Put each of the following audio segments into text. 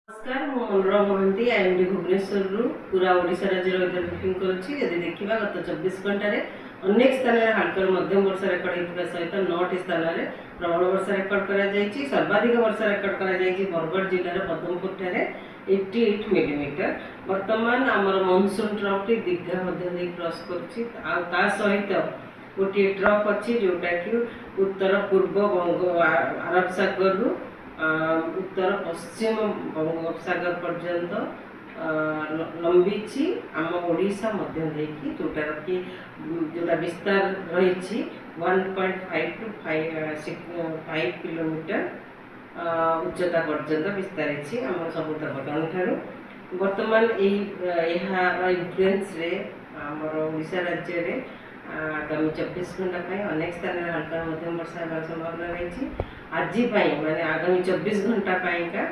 नमस्कार मु मनोरमा महांती आईएमडी भुवनेश्वर पूरा ओडिशा राज्य वेदर ब्रिफिंग करुच्ची। यदि देखा गत 24 घंटे अनेक स्थान में हालकर मध्यम वर्षा रेकर्ड होता सहित 9टी स्थान में प्रबल वर्षा रेकर्ड कर सर्वाधिक वर्षा रेकर्ड कर बरगढ़ जिले पद्मपुर ठारे 88 मिलीमीटर। बर्तमान आमर मनसून ट्रफ टी दीघा मध्य क्रॉस कर सहित गोटे ट्रफ अच्छी जोटा कि उत्तर पूर्व बंग अरब सागर उत्तर पश्चिम बंगोपसागर पर्यंत लंबी आम ओडिशा मध्य देखी जोटार कि जोटा विस्तार रही 1.5 to 5 किलोमीटर उच्चता पर्यंत विस्तार आम समुद्रपटन ठार। बर्तमान यार इन्फ्लुएंस रे आमर ओडिशा राज्य रे आगामी 24 घंटा अनेक स्थान में हल्का मध्यम वर्षा होगा संभावना रही। आज माने आगामी 24 घंटा का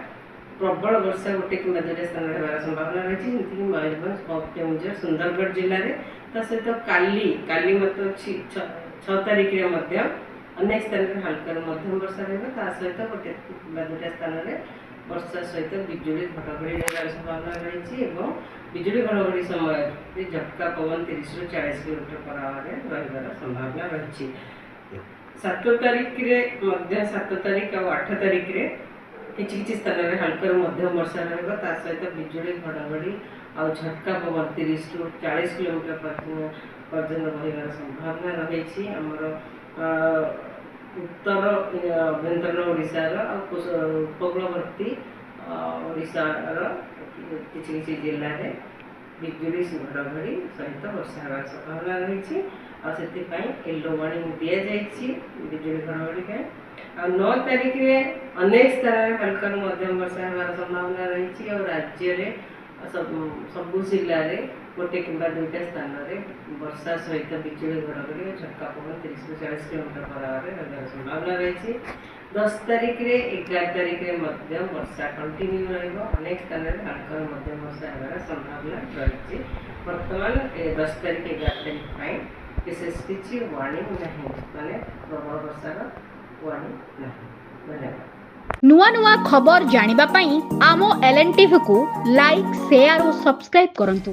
प्रबल वर्षा गोटे कि दुईटा स्थान होगा संभावना रही जमीक मयूरभंज केन्दुझर सुंदरगढ़ जिले में सहित काली मत 6 तारीख में अनेक स्थान में हल्का मध्यम वर्षा रहा सहित गोटे दुईटा स्थान में वर्षा सहित बिजुली घड़घड़ी रही संभावना रही। बिजुली घड़घड़ी समय झटका पवन 30 ରୁ 40 किलोमीटर पर आवर रही संभावना रही। 7 तारीख रे 7 तारीख और 8 तारीख रे किसी स्थान में हल्का मध्यम वर्षा रहा सहित बिजुली घड़घड़ी और झटका पवन 30 ରୁ 40 किलोमीटर पर्यटन रही संभावना रही। आमर उत्तर अभ्यंतरण ओडिशार उपकूलवर्ती ओडिशार किसी जिले में बिजुली घड़घड़ी सहित वर्षा होगा संभावना रही से येलो वार्निंग दि जाइए बिजुली घड़घड़ी। 9 तारीख में अनेक स्थान में हल्का मध्यम वर्षा होगा संभावना रही और राज्य में सबू जिले में गोटे कि दुईटा स्थान में वर्षा सहित बिजुली घड़घड़ी और झटका पवन 30 ରୁ 40 किलोमीटर पर आवर रही संभावना रही। 10 तारीख में 11 तारीख में वर्षा कंटिन्यू रनेक स्थान में हल्का मध्यम वर्षा होगा संभावना रही। बर्तमान 10 तारीख 11 तारीख विशेष किसी वार्निंग नहीं माने प्रबल वर्षार वार्निंग नहीं। धन्यवाद। नुआ नुआ खबर जानिबा पई आमो एलएनटीवी को लाइक शेयर और सब्सक्राइब करंतु।